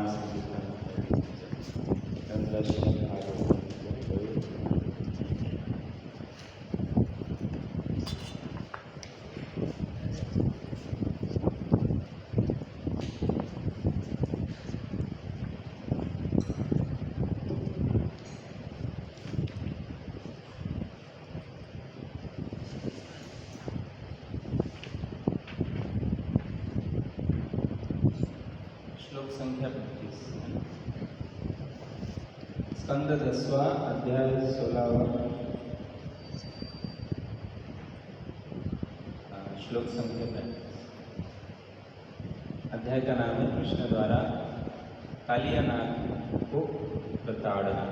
नाम श्लोक संख्या 25 स्कंद 10वां अध्याय 16वां श्लोक संख्या 25। अध्याय का नाम है कृष्ण द्वारा कालियानाग को प्रताड़ना।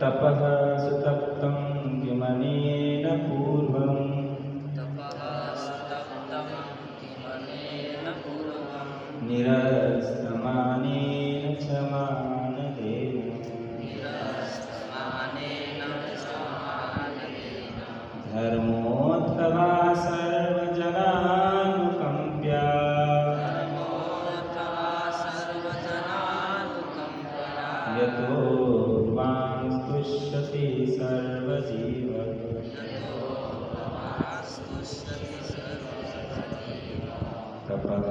तपः सुतप्तं किमनेन पूर्वं निरस्तमानेन च मानदेन धर्मोऽथवा सर्वजनानुकम्प्या यतो मां तुष्यति सर्वजीवः तपः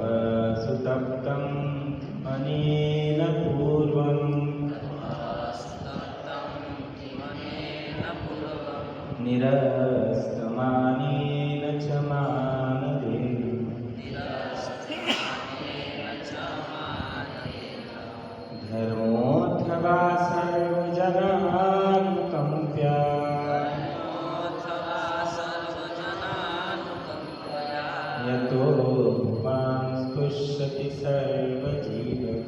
सुतप्तं अनेन पूर्वं निरस्तमानेन च मानदेन धर्मोऽथवा सर्वजनानुकम्प्या यतो मां तुष्यति सर्वजीवः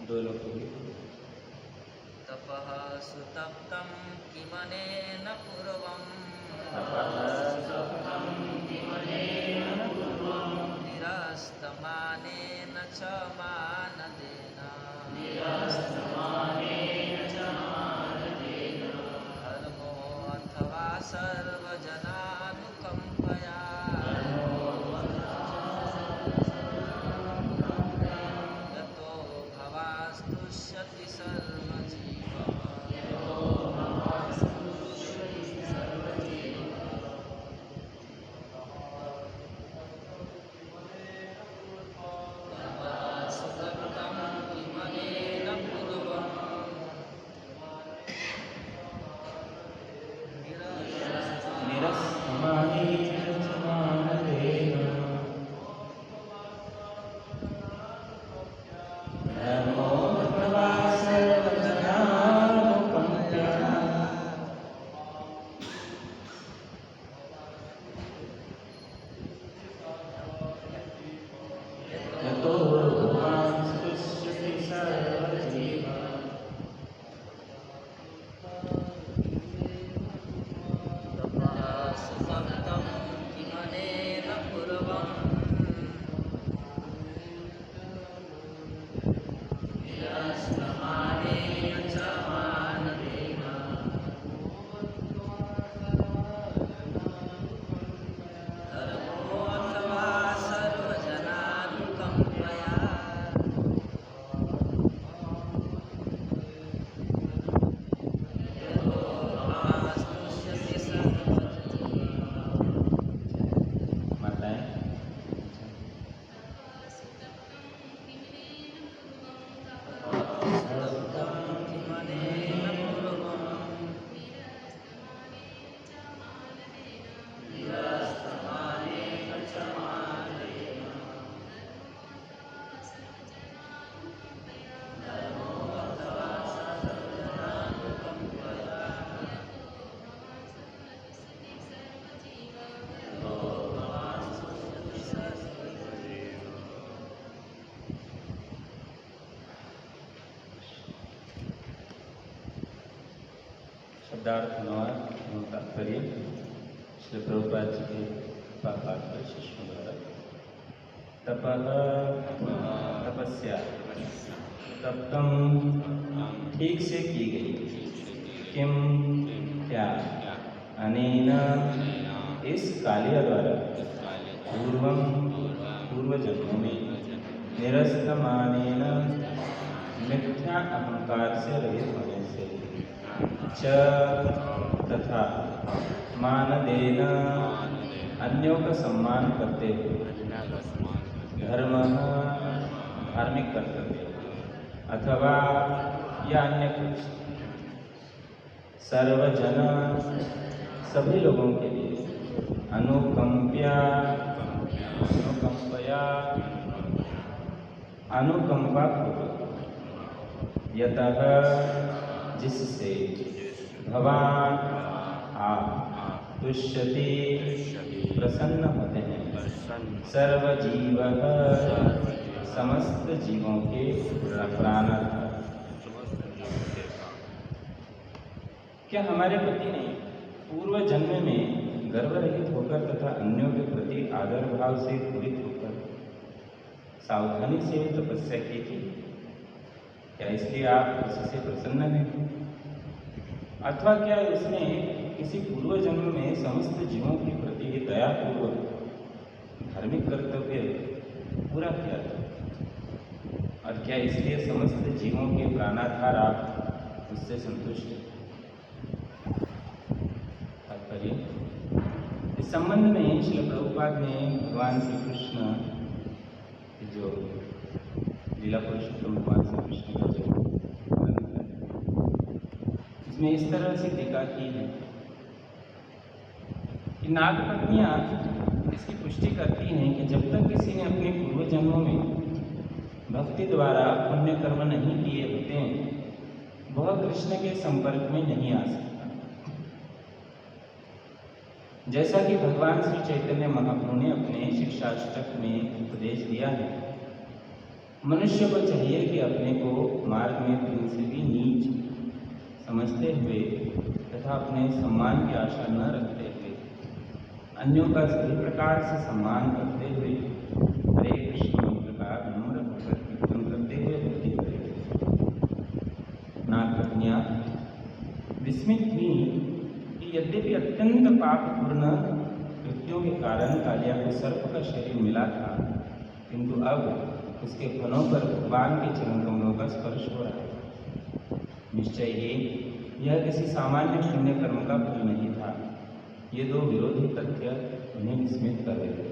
दो लोगों की तपः सुतप्तं किमनेन पूर्वं निरस्तमानेन च मानदेन धर्मो अथवा सर्वजनानुकम्पया यतो भवास्तुष्यति सर्वजीवः शब्दार्थ अनुवाद एवं तात्पर्य श्री प्रभुपाद जी के पाठ शिष्यों द्वारा। तपः तपस्या तप्तम ठीक से की गई, किम क्या अनेन इस कालिया द्वारा पूर्वम पूर्व जन्मों में निरस्तमानेन मिथ्या अहंकार से रहित होने से च तथा मानदेन अन्यों का सम्मान करते हुए धर्म धार्मिक कर्तव्य अथवा या अन्य कुछ सर्वजन सभी लोगों के लिए अनुकंपया अनुकंपा यतः जिससे भगवान आप तुष्यति प्रसन्न होते हैं सर्वजीव समस्त जीवों के प्राणार्थ। क्या हमारे पति ने पूर्व जन्म में गर्व रहित होकर तथा अन्यों के प्रति आदर भाव से पूरित होकर सावधानी से तपस्या की थी? क्या इसलिए आप उससे प्रसन्न हैं? अथवा क्या उसने किसी पूर्व जन्म में समस्त जीवों के प्रति दयापूर्वक धार्मिक कर्तव्य पूरा किया था? और क्या इसलिए समस्त जीवों के प्राणाधार आप उससे संतुष्ट हैं? तात्पर्य, इस संबंध में श्रील प्रभुपाद ने भगवान श्री कृष्ण जो लीला पुरुषोत्तम भगवान श्री कृष्ण का जो ग्रंथ है इसमें इस तरह से टीका की है कि नागपत्नियां इसकी पुष्टि करती हैं कि जब तक किसी ने अपने पूर्व जन्मों में भक्ति द्वारा पुण्य कर्म नहीं किए होते हैं वह कृष्ण के संपर्क में नहीं आ सकता। जैसा कि भगवान श्री चैतन्य महाप्रभु ने अपने शिक्षाष्टक में उपदेश दिया है, मनुष्य को चाहिए कि अपने को मार्ग में कहीं से भी नीच समझते हुए तथा अपने सम्मान की आशा न रखते हुए अन्यों का सभी प्रकार से सम्मान करते हुए हरे कृष्ण मंत्र का नम्र होकर कीर्तन करते हुए भक्ति करें। नागपत्नियां विस्मित हुई कि यद्यपि अत्यंत पापपूर्ण कृत्यों के कारण कालिया को सर्प का शरीर मिला था, किंतु अब उसके फलों पर भगवान के चरण कमलों का स्पर्श हो रहा है। निश्चय ही यह किसी सामान्य पुण्य कर्म का फल नहीं था। ये दो विरोधी तथ्य उन्हें विस्मित कर रहे थे।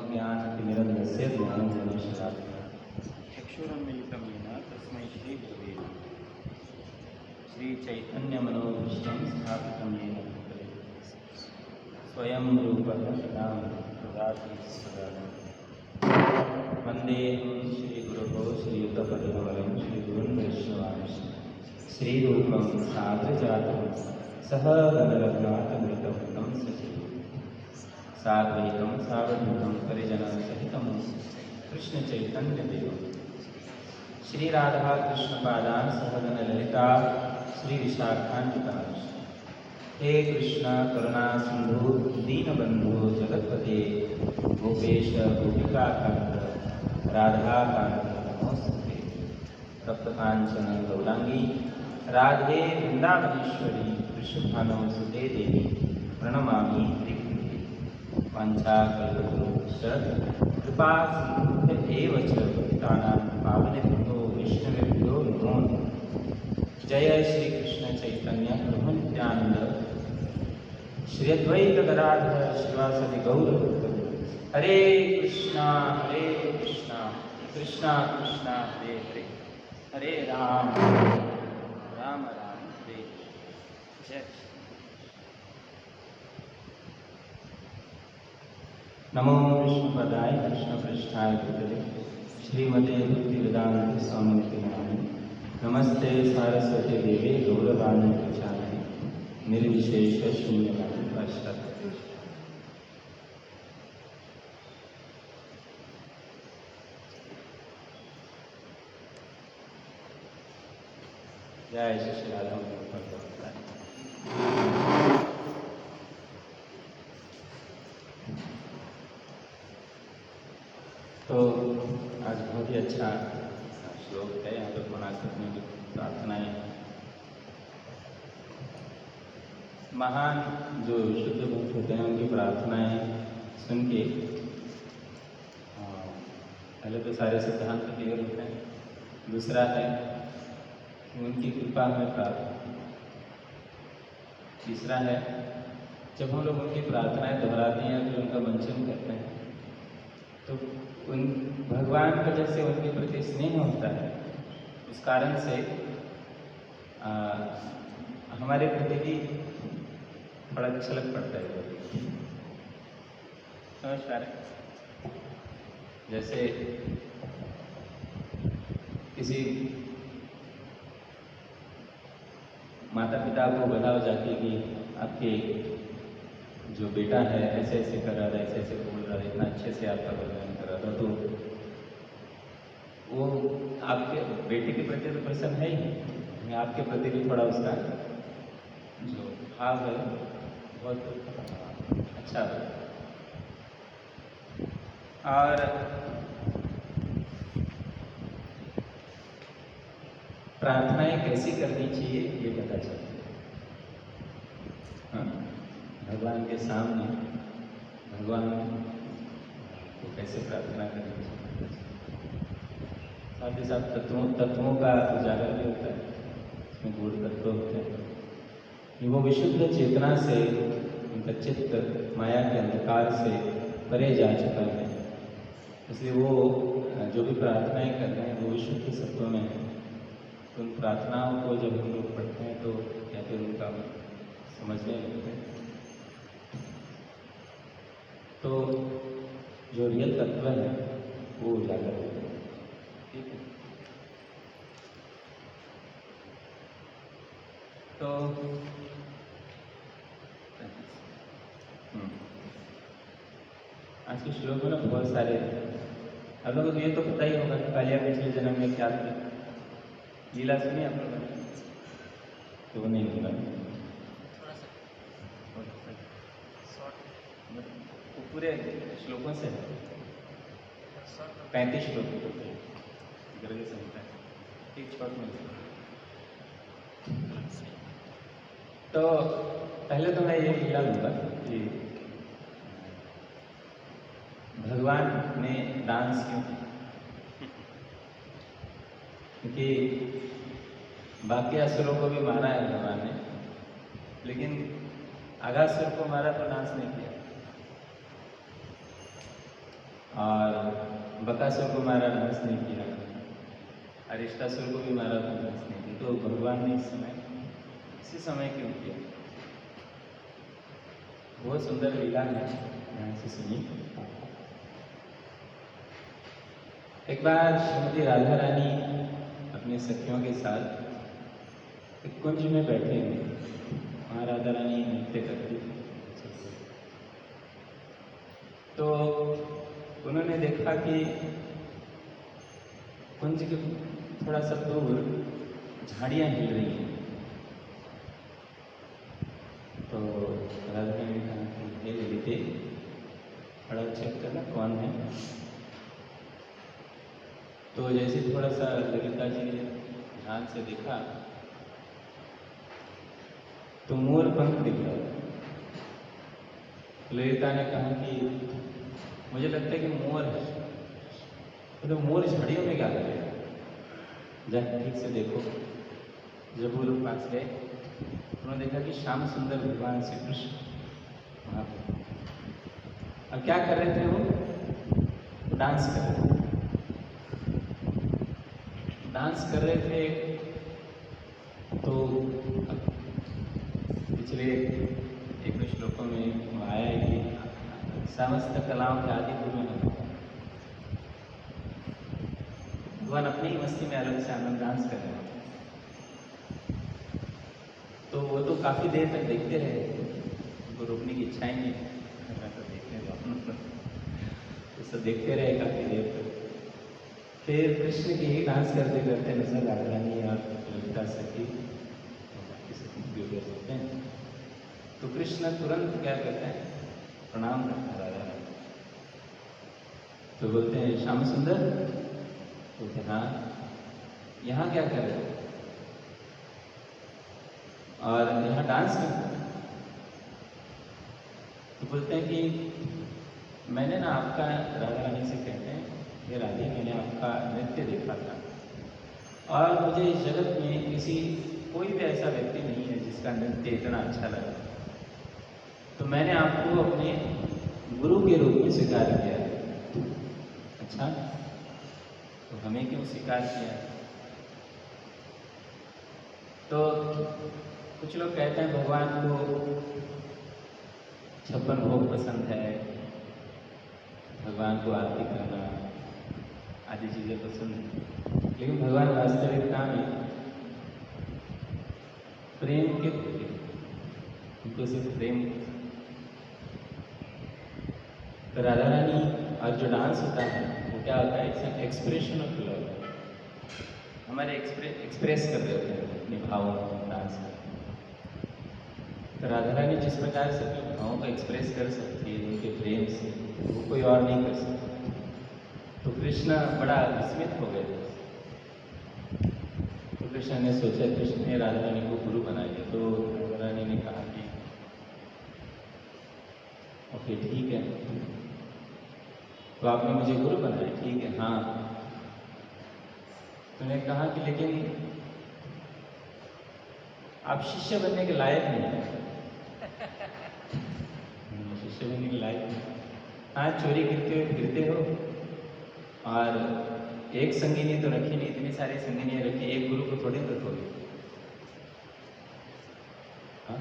ज्ञानतिमिरन्धस्य ज्ञानञ्जनशलाकया चक्षुरुन्मीलितं येन तस्मै श्रीगुरवे नमः। श्रीचैतन्यमनोभीष्टं स्थापितं येन भूतले स्वयं रूपः कदा ददाति स्वदानं। वन्देऽहं श्रीगुरवो श्रीयुतपदकमलं श्रीगुरुन् वैष्णवांश्च श्रीरूपं साग्रजातं सहगणरघुनाथमृतं सजीवं साद्वैतं सावधूतं परिजनसहितं कृष्णचैतन्यदेवं श्रीराधा कृष्णपादान् सहगण ललिता श्रीविशाखान्वितांश्च। हे कृष्ण करुणा सिंधु दीनबंधु जगत्पते गोपेश गोपिकाकांत राधाकांत नमोस्तुते। तप्तकांचन गौरांगी राधे वृंदावनेश्वरी वृषभानुसुते देवी प्रणमामि हरिप्रिये। वाञ्छाकल्पतरुश्च कृपा सिन्धुभ्य एव च पतितानां पावनेभ्यो वैष्णवेभ्यो नमो नमः। जय श्री कृष्ण चैतन्य प्रभु नित्यानंद श्री अद्वैत गदाधर श्रीवासदि गौरभक्तवृंद। हरे कृष्णा कृष्णा कृष्णा हरे हरे, हरे राम राम राम हरे जय। नमो विष्णुपदाय कृष्णपृष्ठाय भूतले श्रीमते भक्तिवेदांत स्वामिनिति नामिने नमस्ते सारस्वती देवी गौरवाणी प्रचारिणे निर्विशेष शून्यवादी पाश्चात्य। जय श्री राधा तो आज बहुत ही अच्छा श्लोक है। यहाँ पर मना करने की प्रार्थनाएं महान जो शुद्ध भक्त होते हैं उनकी प्रार्थनाएं सुन के पहले तो सारे सिद्धांत क्लियर होते हैं, दूसरा है कि उनकी कृपा में प्राप्त, तीसरा है जब हम लोग उनकी प्रार्थनाएं दोहराते हैं तो उनका वंचन करते हैं तो उन भगवान का जैसे उनके प्रति स्नेह होता है, उस कारण से हमारे प्रति भी बड़ा छलक पड़ता है। समझ पा रहे? जैसे किसी माता पिता को बताओ जाके कि आपके जो बेटा है ऐसे ऐसे कर रहा था, ऐसे ऐसे बोल रहा था, इतना अच्छे से आपका भजन कर रहा था, तो वो आपके बेटे के प्रति तो प्रसन्न है ही, आपके प्रति भी थोड़ा उसका जो भाव है बहुत अच्छा है। और प्रार्थनाएं कैसी करनी चाहिए ये पता चलता है। हाँ, भगवान के सामने भगवान को कैसे प्रार्थना करनी चाहिए, साथ ही साथ तत्वों का उजागर भी होता है, इसमें गूढ़ तत्व होते हैं कि वो विशुद्ध चेतना से उनका चित्त माया के अंधकार से परे जा चुका है, इसलिए वो जो भी प्रार्थनाएं कर रहे हैं वो विशुद्ध सत्व में है। तो उन प्रार्थनाओं को जब हम लोग पढ़ते हैं तो या फिर उनका समझने लगते हैं तो जो रियल तत्व है वो उजागर होता है। ठीक है, तो आज के श्लोक में ना बहुत सारे, आप लोगों को ये तो पता ही होगा कि कालिया पिछले जन्म में क्या थी, लीला सुनी आप लोगों ने? तो वो नहीं होगा, थोड़ा सा शॉर्ट, वो पूरे श्लोकों से है, शॉर्ट 35 श्लोक गर्ग संहिता है, एक शॉर्ट में। तो पहले तो मैं ये लीला लूँगा कि भगवान ने डांस क्यों किया, क्योंकि बाकी असुरों को भी मारा है भगवान ने, लेकिन अगासुर को मारा तो डांस नहीं किया, और बकासुर को मारा डांस नहीं किया, अरिष्टासुर को भी मारा तो डांस नहीं किया। तो भगवान ने इसी समय क्यों किया? बहुत सुंदर लीला है, ध्यान से सुनिए। एक बार श्रीमती राधा रानी अपने सखियों के साथ एक कुंज में बैठे हुए, वहाँ राधा रानी नृत्य करती थी। तो उन्होंने देखा कि कुंज के थोड़ा सा दूर झाड़ियाँ हिल रही हैं। तो राधा रानी ने कहा कि हे ललिते, बड़ा चेक करना कौन है। तो जैसे थोड़ा सा ललिता जी ने ध्यान से देखा तो मोर पंख दिख रहा था। ललिता ने कहा कि मुझे लगता है कि मोर है। तो मोर झाड़ियों में क्या करेगा, जाकर ठीक से देखो। जब वो लोग पास गए उन्होंने देखा कि श्याम सुंदर भगवान श्री कृष्ण वहाँ पर। अब क्या कर रहे थे वो? डांस कर रहे थे। डांस कर रहे थे तो पिछले एक दो श्लोकों में आया है कि समस्त कलाओं के आदि गुरु हैं। भगवान अपनी ही मस्ती में अलग से आनंद डांस कर रहे हैं। तो वो तो काफ़ी देर तक देखते रहे, उनको रोकने की इच्छा ही नहीं तो देखते रहे, तो सब देखते रहे काफ़ी देर तक। फिर कृष्ण की ही डांस करते करते नजर राधा रानी और ललिता सखी सकते हैं। तो कृष्ण तुरंत क्या करते हैं, प्रणाम करते हैं राधा रानी। तो बोलते हैं श्याम सुंदर, बोलते हाँ, यहाँ क्या कर रहे हो और यहाँ डांस करते हैं। बोलते हैं कि मैंने ना आपका, राधा रानी से कहते हैं, ये राधे मैंने आपका नृत्य देखा था और मुझे इस जगत में किसी कोई भी ऐसा व्यक्ति नहीं है जिसका नृत्य इतना अच्छा लगा, तो मैंने आपको अपने गुरु के रूप में स्वीकार किया है। अच्छा, तो हमें क्यों स्वीकार किया? तो कुछ लोग कहते हैं भगवान को 56 भोग पसंद है, भगवान को आरती करना आदि चीज़ें पसंद है, लेकिन भगवान वास्तविकता में प्रेम के प्रति उनको सिर्फ प्रेम। तो राधा रानी और जो डांस होता है वो क्या होता है? It's an expression of love. हमारे एक्सप्रेस कर रहे होते हैं अपने भावों को डांस में। तो राधा रानी जिस प्रकार से अपने भावों को एक्सप्रेस कर सकती है उनके प्रेम से, वो कोई और नहीं कर सकता। तो कृष्ण बड़ा विस्मित हो गए थे। तो कृष्ण ने सोचा, कृष्ण ने राधा रानी को गुरु बना दिया। तो राधा रानी ने कहा कि ओके ठीक है, तो आपने मुझे गुरु बनाया, ठीक है, हाँ। तो उन्होंने कहा कि लेकिन आप शिष्य बनने के लायक नहीं हैं। शिष्य बनने के लायक नहीं। हाँ, चोरी करते हुए फिरते हो और एक संगिनी तो रखी नहीं, इतनी सारी संगिनियाँ रखी, एक गुरु को थोड़ी रखोगे। हाँ,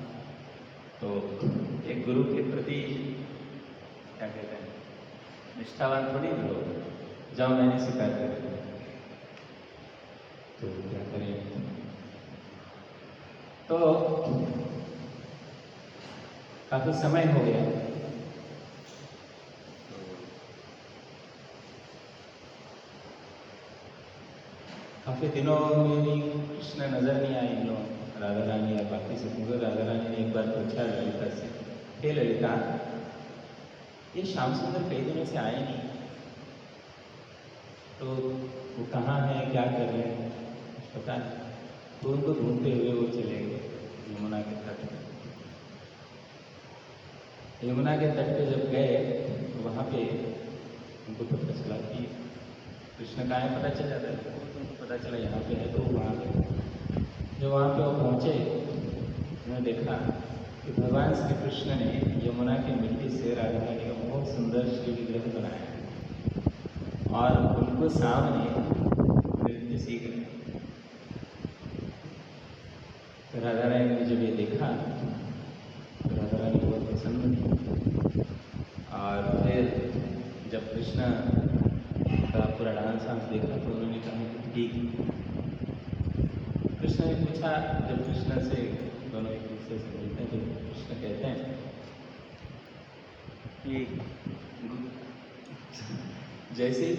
तो एक गुरु के प्रति क्या कहते हैं, निष्ठावान थोड़ी रहो। जाओ मैंने स्वीकार कर लिया, तो क्या करें? तो काफी समय हो गया, काफी दिनों में भी कृष्ण नजर नहीं आए इन लोग, राधा रानी और बाकी सब। राधा रानी ने एक बार पूछा ललिता से, हे ललिता, ये श्याम सुंदर कई दिनों से आए नहीं, तो वो कहाँ है, क्या कर रहे हैं, कुछ पता नहीं। तो उनको ढूंढते हुए वो चले गए यमुना के तट पे। यमुना के तट पे जब गए तो वहाँ पे उनको पता चला कि कृष्ण कहाँ है, पता चल जाता है। तो उनको पता चला यहाँ पे है, तो वहाँ पे जब वहाँ पे वो पहुँचे, उन्होंने देखा कि भगवान श्री कृष्ण ने यमुना की मिट्टी से राधा रानी का बहुत सुंदर श्री विग्रह बनाया और उनको सामने नृत्य सीख रहे। तो राधा रानी ने जब ये देखा तो राधा रानी बहुत प्रसन्न थी। और फिर जब कृष्ण का पूरा डांस देखा तो उन्होंने कहा कि ठीक। कृष्ण ने पूछा, जब कृष्ण से दोनों एक दूसरे से मिलते हैं तो कृष्ण कहते हैं कि जैसे ही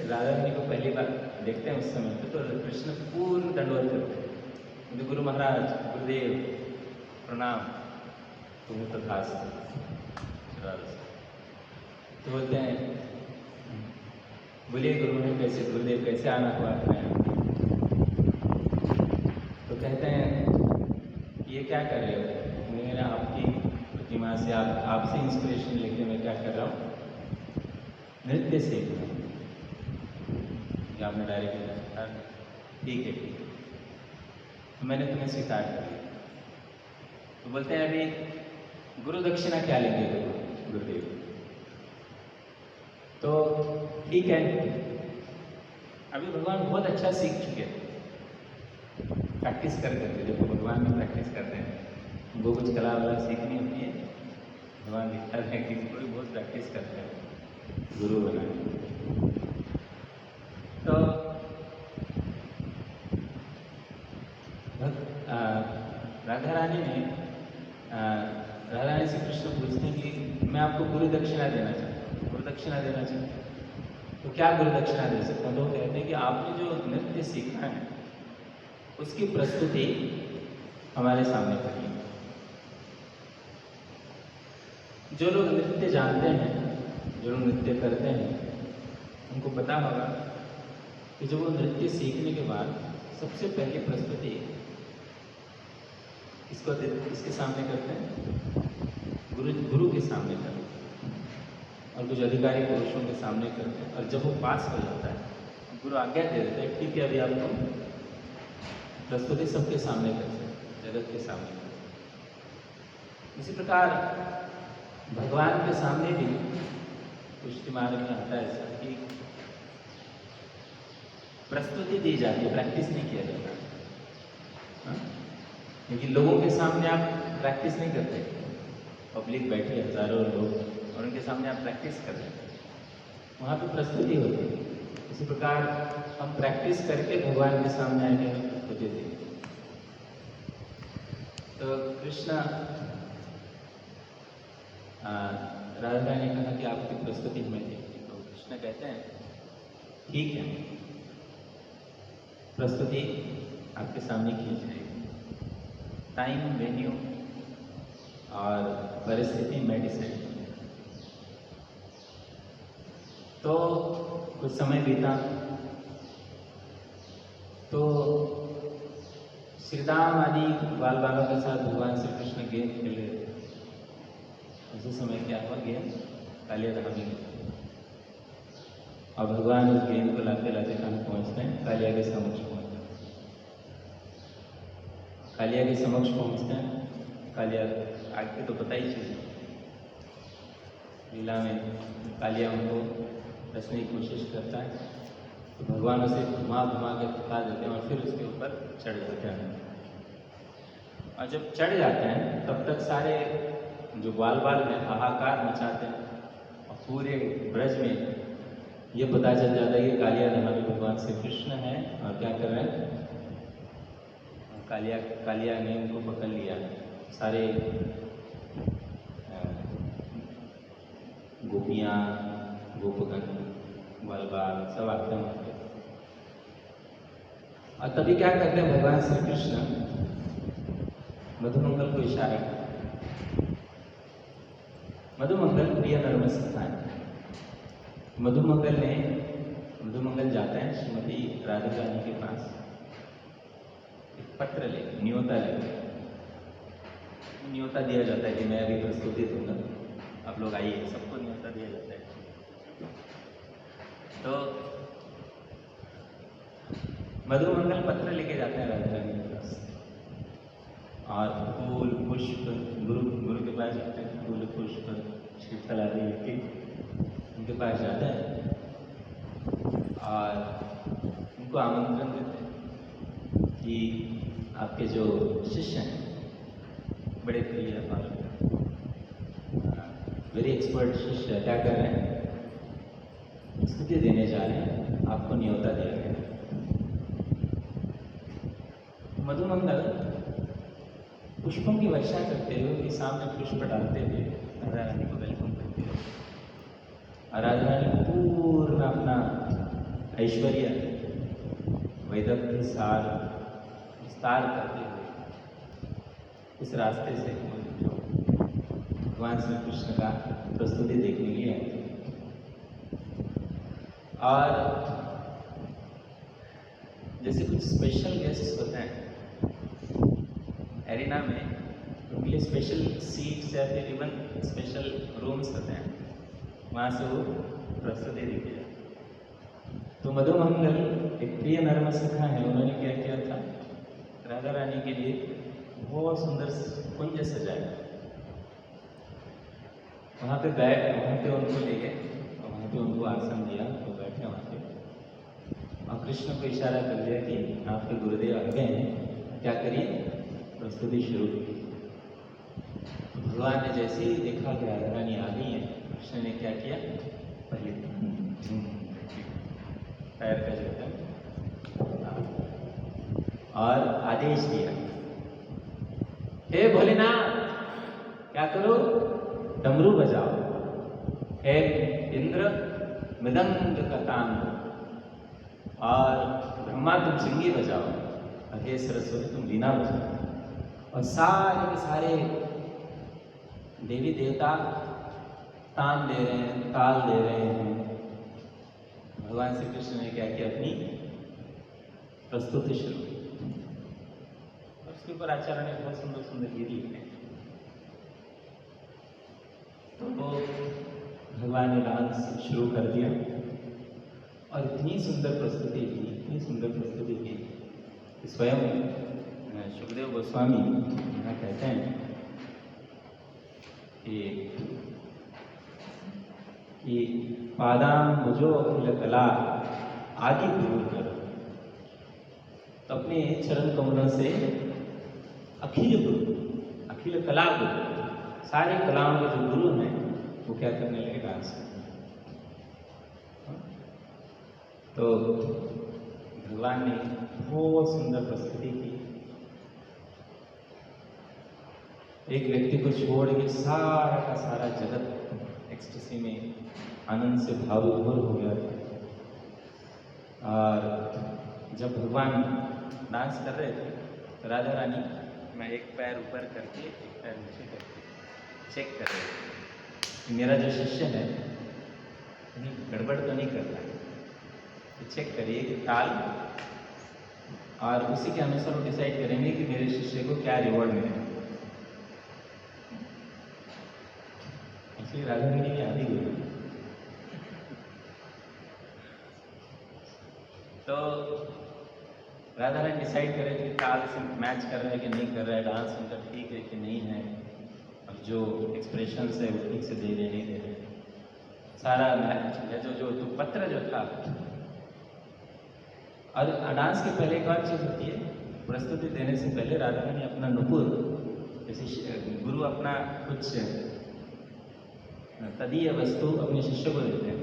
राधा रानी को पहली बार देखते हैं उस समय तो कृष्ण पूर्ण दंडवत करते हैं, मुझे गुरु महाराज, गुरुदेव प्रणाम, तुम्हें तो खास। तो बोलते हैं, बोलिए गुरु महाराज कैसे, गुरुदेव कैसे आना हुआ अपने? तो कहते हैं ये क्या कर रहे हो? मैंने आपकी प्रतिमा से, आपसे इंस्पिरेशन लेके मैं क्या कर रहा हूँ, नृत्य सीख रहा हूँ। आपने डायरेक्ट स्वीकार, ठीक है ठीक है, तो मैंने तुम्हें स्वीकार कर लिया। तो बोलते हैं अभी गुरु दक्षिणा क्या लेंगे गुरुदेव? तो ठीक है, अभी भगवान बहुत अच्छा सीख चुके थे, प्रैक्टिस कर करके। जब भगवान में प्रैक्टिस करते हैं, उनको कुछ कला वाला सीखनी होती है, भगवान दिखता है कि कोई बहुत प्रैक्टिस करते हैं गुरु बनाने। तो राधा रानी से कृष्ण पूछते हैं कि मैं आपको गुरु दक्षिणा देना चाहता हूँ, गुरु दक्षिणा देना चाहता हूँ, तो क्या गुरु दक्षिणा दे सकता हूँ? तो कहते हैं कि आपने जो नृत्य सीखा है उसकी प्रस्तुति हमारे सामने करिए। जो लोग नृत्य जानते हैं, जो लोग नृत्य करते हैं, उनको पता होगा कि जब वो नृत्य सीखने के बाद सबसे पहली प्रस्तुति किसके सामने करते हैं? गुरु के सामने करते हैं। और कुछ अधिकारी पुरुषों के सामने करते हैं, और जब वो पास हो जाता है गुरु आज्ञा दे देते हैं, ठीक है अभी आप तुम प्रस्तुति सबके सामने कर सकते, जगत के सामने कर सकते। इसी प्रकार भगवान के सामने भी पुष्टि मार्ग में आता है ऐसा कि प्रस्तुति दी जाती है, प्रैक्टिस नहीं किया जाता। हाँ? क्योंकि लोगों के सामने आप प्रैक्टिस नहीं करते, पब्लिक बैठी हजारों लोग और उनके सामने आप प्रैक्टिस कर रहे हैं, वहाँ पे प्रस्तुति होती है। इसी प्रकार हम प्रैक्टिस करके भगवान के सामने आएंगे, हमें प्रस्तुति देंगे। तो कृष्ण राधा रानी ने कहा कि आपकी प्रस्तुति हमें देखी। तो कृष्ण कहते हैं ठीक है, प्रस्तुति आपके सामने की जाएगी, टाइम वेन्यू और परिस्थिति मैं डिसाइड। तो कुछ समय बीता तो श्री राम आदि बाल बालों के साथ भगवान श्री कृष्ण गेम खेले। उसी समय क्या हुआ, गेम कालिया धाम में, और भगवान उस गेम को लाते लाते कहाँ पहुँचते हैं, कालिया के समक्ष पहुँचते हैं। कालिया के समक्ष पहुँचते हैं, कालिया आगे तो पता ही चीज़ लीला में कालिया उनको रचने की कोशिश करता है, तो भगवान उसे घुमा घुमा के थका देते हैं और फिर उसके ऊपर चढ़ जाते हैं। और जब चढ़ जाते हैं तब तक सारे जो ग्वाल बाल में हाहाकार मचाते हैं, और पूरे ब्रज में ये पता चल जाता है कि कालिया धाम में भगवान श्री कृष्ण हैं और क्या कर रहे हैं, कालिया ने उनको पकड़ लिया। सारे गोपियाँ गोपगण ग्वाल बाल सब आते हैं। और तभी क्या करते हैं, भगवान श्री कृष्ण मधुमंगल को इशारा करते। मधुमंगल प्रिय नर्म सखा है। मधुमंगल जाते हैं श्रीमती राधिका रानी के पास, एक पत्र ले, न्योता ले, न्योता दिया जाता है कि मैं अभी प्रस्तुति दूंगा, आप लोग आइए, सबको न्योता दिया जाता है। तो मधुमंगल पत्र लेके जाते हैं राधा रानी के पास, और फूल पुष्प गुरु के पास जाते हैं, फूल पुष्प श्रीफल आदि लेके उनके पास जाते हैं और उनको आमंत्रण देते हैं कि आपके जो शिष्य हैं, बड़े प्रिय और वेरी एक्सपर्ट शिष्य क्या कर रहे हैं, स्तुति देने जा रहे हैं, आपको न्योता दिया गया। मधुमंगल पुष्पों की वर्षा करते हुए, उनके सामने पुष्प डालते हुए राधा रानी को वेलकम करते हुए, और राधा रानी पूर्ण अपना ऐश्वर्य वैदग्ध्य सार विस्तार करते हुए उस रास्ते से जो भगवान श्री कृष्ण का प्रस्तुति देखने के लिए आए थे। और जैसे कुछ स्पेशल गेस्ट्स होते हैं एरिना में, उनके लिए स्पेशल सीट्स या फिर इवन स्पेशल रूम्स होते हैं, वहाँ से वो प्रस्तुति देखी जाती। तो मधुमंगल एक प्रिय नर्म सखा है, उन्होंने क्या किया था, राधा रानी के लिए बहुत सुंदर कुंज सजाया। वहाँ पे उनको ले गए और वहाँ पे उनको आसन दिया, तो बैठे वहाँ पे, और कृष्ण को इशारा कर दिया कि आपके गुरुदेव आ गए हैं, क्या करिए, प्रस्तुति शुरू की। तो भगवान ने जैसे ही देखा कि राधा रानी आ गई है, कृष्ण ने क्या किया, पहले पैर का जो है और आदेश दिया, हे भोलेनाथ क्या करो, डमरू बजाओ, हे इंद्र मृदंग का तान दो, और ब्रह्मा तुम सिंगी बजाओ, और हे सरस्वती तुम वीणा बजाओ। और सारे के सारे देवी देवता तान दे रहे हैं, ताल दे रहे हैं। भगवान श्री कृष्ण ने क्या किया, अपनी प्रस्तुति शुरू की। और उसके ऊपर आचार्य ने बहुत सुंदर सुंदर गीत लिखे। तो भगवान ने डांस शुरू कर दिया और इतनी सुंदर प्रस्तुति की, इतनी सुंदर प्रस्तुति की कि स्वयं सुखदेव गोस्वामी यहाँ कहते हैं कि पादाम्बुजो अखिल कला आदि गुरु कर, तो अपने चरण कमलों से अखिल गुरु, अखिल कला गुरु, सारी कलाओं के जो गुरु हैं वो क्या करने लगे, डांस करने। तो भगवान ने बहुत सुंदर प्रस्तुति की। एक व्यक्ति को छोड़ के सारा का सारा जगत एक्सटेसी में आनंद से भाव विभोर हो गया था। और जब भगवान डांस कर रहे थे तो राधा रानी मैं एक पैर ऊपर करके एक पैर नीचे करके चेक कर रहे थे कि मेरा जो शिष्य है कहीं गड़बड़ तो नहीं कर रहा है, तो चेक करिए कि ताल, और उसी के अनुसार वो डिसाइड करेंगे कि मेरे शिष्य को क्या रिवॉर्ड मिलेगा। इसलिए राधा रानी की आदि हुई। तो राधा रानी डिसाइड करे कि ताल से मैच कर रहा है कि नहीं कर रहा है, डांस उनका ठीक है कि नहीं है, अब जो एक्सप्रेशंस है वो ठीक से दे रहे नहीं दे रहे, सारा मैच है। जो पत्र जो था, और डांस के पहले एक और चीज़ होती है, प्रस्तुति देने से पहले राधा रानी अपना नुपुर, जैसे गुरु अपना कुछ तदीय वस्तु अपने शिष्य को देते हैं,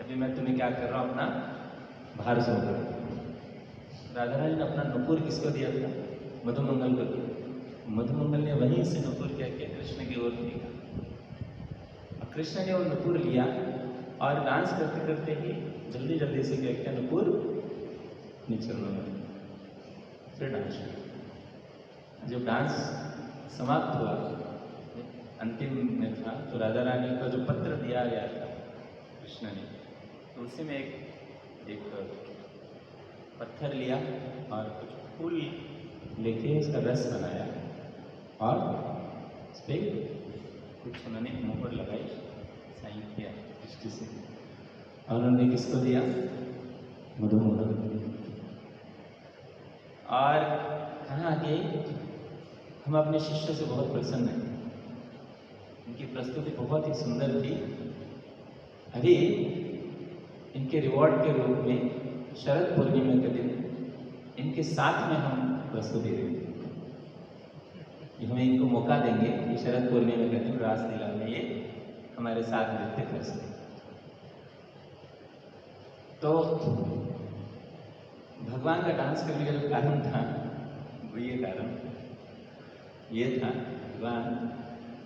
अभी मैं तुम्हें क्या कर रहा हूँ, अपना भार सौंप रहा हूँ। राधा रानी ने अपना नुपुर किसको दिया था, मधुमंगल को दिया। मधुमंगल ने वहीं से नुपुर क्या किया, कृष्ण की ओर फेंका, और कृष्ण ने वो नुपुर लिया और डांस करते करते ही जल्दी जल्दी से क्या किया, नुपुर नीचे में फिर डांस किया। जब डांस समाप्त हुआ, अंतिम में था, तो राधा रानी को जो पत्र दिया गया था कृष्ण ने, तो उसी में एक पत्थर लिया और कुछ फूल लेके उसका रस बनाया और उस पर कुछ उन्होंने मोहर लगाई, साइन किया दृष्टि से, और उन्होंने किसको दिया, मधुमंगल। और कहा कि हम अपने शिष्य से बहुत प्रसन्न हैं, इनकी प्रस्तुति बहुत ही सुंदर थी, अभी इनके रिवॉर्ड के रूप में शरद पूर्णिमा के दिन इनके साथ में हम प्रस्तुति देंगे, हमें इनको मौका देंगे कि शरद पूर्णिमा के दिन रासलीला में ये हमारे साथ नृत्य कर सकें। तो भगवान का डांस करने का जो कारण था वो ये था भगवान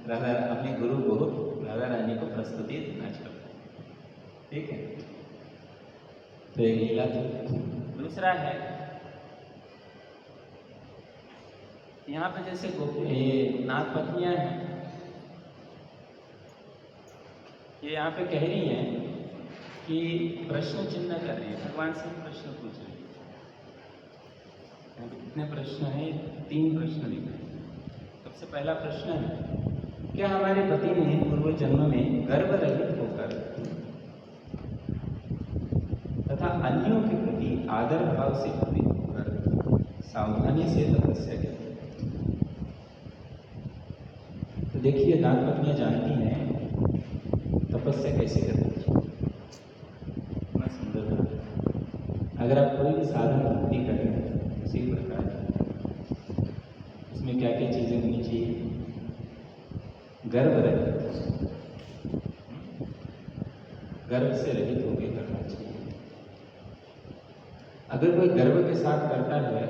राधा अपने गुरु को, राधा रानी को प्रस्तुति देना चाहते, ठीक है। तो एक लीला थी। दूसरा है यहाँ पे जैसे नाग पत्नियां हैं, ये यहाँ पे कह रही हैं कि प्रश्न चिन्ह कर रही है, भगवान से प्रश्न पूछ रही है। यहाँ पे कितने प्रश्न हैं, 3 प्रश्न लिखे हैं। सबसे पहला प्रश्न है, क्या हमारे पति ने पूर्व जन्म में गर्भ रहित होकर तथा अन्यों के प्रति आदर भाव से पूरित होकर सावधानी से तपस्या की? तो देखिए, नाग पत्नियां जानती हैं तपस्या कैसे करनी चाहिए, इतना सुंदर है। अगर आप कोई भी साधन भक्ति करें उसी प्रकार उसमें क्या क्या चीजें होनी चाहिए, गर्भ रहित, गर्भ से रहित होकर करना चाहिए। अगर कोई गर्भ के साथ करता है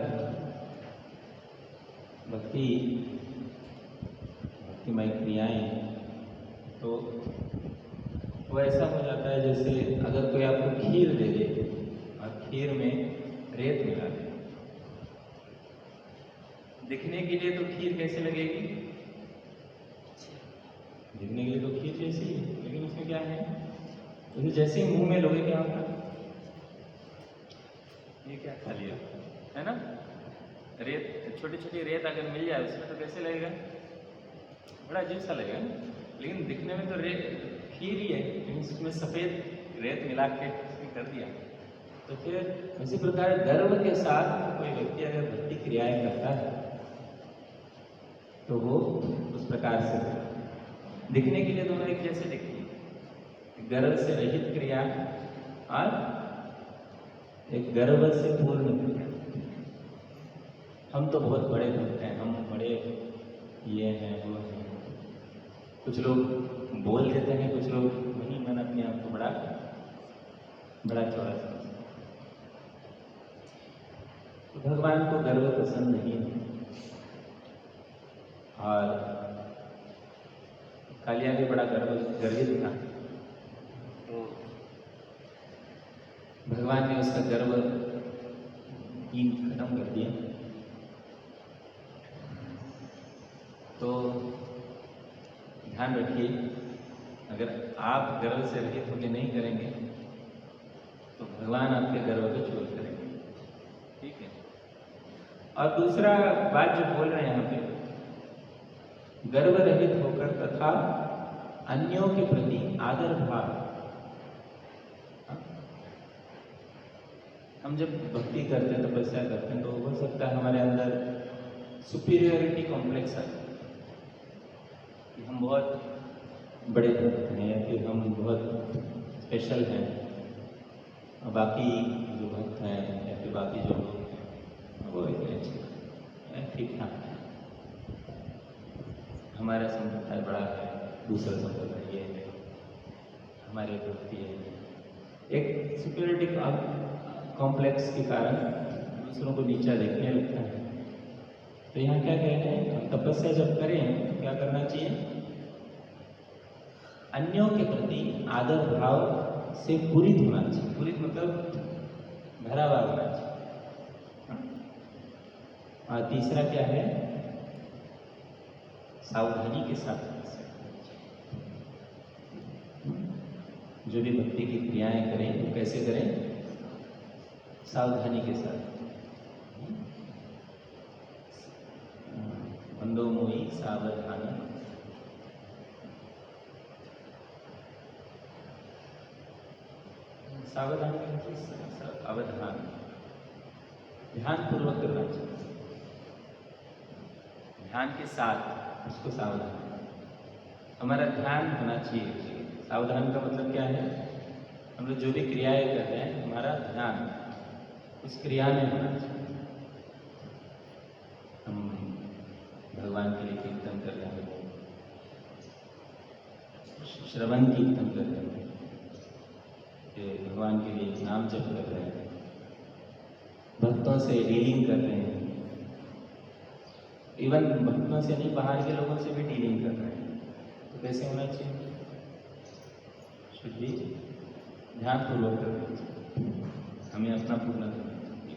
भक्तिमय क्रियाएं, तो वो ऐसा हो जाता है जैसे अगर कोई आपको खीर दे दे और खीर में रेत मिला दे। दिखने के लिए तो खीर कैसे लगेगी, दिखने के लिए तो खीर जैसी है, लेकिन उसमें क्या है, तो जैसे ही मुंह में लोगे क्या होगा, ये क्या खा लिया, है ना। रेत, छोटी छोटी रेत अगर मिल जाए उसमें तो कैसे लगेगा, बड़ा अजीब सा लगेगा, लेकिन दिखने में तो रेत खीर ही है, लेकिन उसमें सफ़ेद रेत मिला के कर दिया। तो फिर इसी प्रकार गर्व के साथ कोई व्यक्ति अगर भक्ति क्रियाएं करता है तो वो उस प्रकार से दिखने के लिए दोनों एक जैसे दिखती है। गर्व से रहित क्रिया और एक गर्व से पूर्ण क्रिया। हम तो बहुत बड़े भक्त हैं, हम बड़े ये हैं वो हैं। कुछ लोग बोल देते हैं, कुछ लोग वही मन अपने आप को बड़ा चौड़ा समझते हैं। तो भगवान को गर्व पसंद नहीं है। और कालिया भी बड़ा गर्वित था, तो भगवान ने उसका गर्व खत्म कर दिया। तो ध्यान रखिए, अगर आप गर्व से रहित होकर नहीं करेंगे तो भगवान आपके गर्व को चोर करेंगे। ठीक है। और दूसरा बात जो बोल रहे हैं यहाँ पे, गर्व रहित होकर तथा अन्यों के प्रति आदर भाव। हम जब भक्ति करते हैं, तपस्या करते हैं, तो हो सकता है हमारे अंदर सुपीरियरिटी कॉम्प्लेक्स है कि हम बहुत बड़े भक्त हैं, या फिर हम बहुत स्पेशल हैं और बाकी जो भक्त हैं या फिर बाकी जो लोग हैं वो अच्छे ठीक ठाक है। हमारा संप्रदाय बड़ा है, दूसरा संप्रदाय ये है, हमारी भक्ति है। एक सुपीरियरिटी कॉम्प्लेक्स के कारण दूसरों को नीचा देखने लगता है। तो यहाँ क्या कहते हैं, तपस्या जब करें तो क्या करना चाहिए? अन्यों के प्रति आदर भाव से पूरित होना चाहिए। पूरित मतलब भरा हुआ होना चाहिए। और तीसरा क्या है? सावधानी के साथ जो भी भक्ति की क्रियाएं करें वो कैसे करें? सावधानी के साथ। मंदो मोही सावधान, सावधान अवधान, ध्यान पूर्वक करना चाहिए, ध्यान के साथ उसको सावधान। हमारा ध्यान होना चाहिए। सावधान का मतलब क्या है? हम लोग जो भी क्रियाएं कर रहे हैं, हमारा ध्यान उस क्रिया में होना चाहिए। हम भगवान के लिए कीर्तन कर रहे हैं, श्रवण कीर्तन कर रहे हैं, भगवान के लिए नाम जप कर रहे हैं, भक्तों से डीलिंग कर रहे हैं, इवन भक्तों से नहीं, बाहर के लोगों से भी डीलिंग कर रहे हैं, तो कैसे होना चाहिए? शुद्ध भी ध्यानपूर्वक करना चाहिए। हमें अपना पूर्ण करना चाहिए,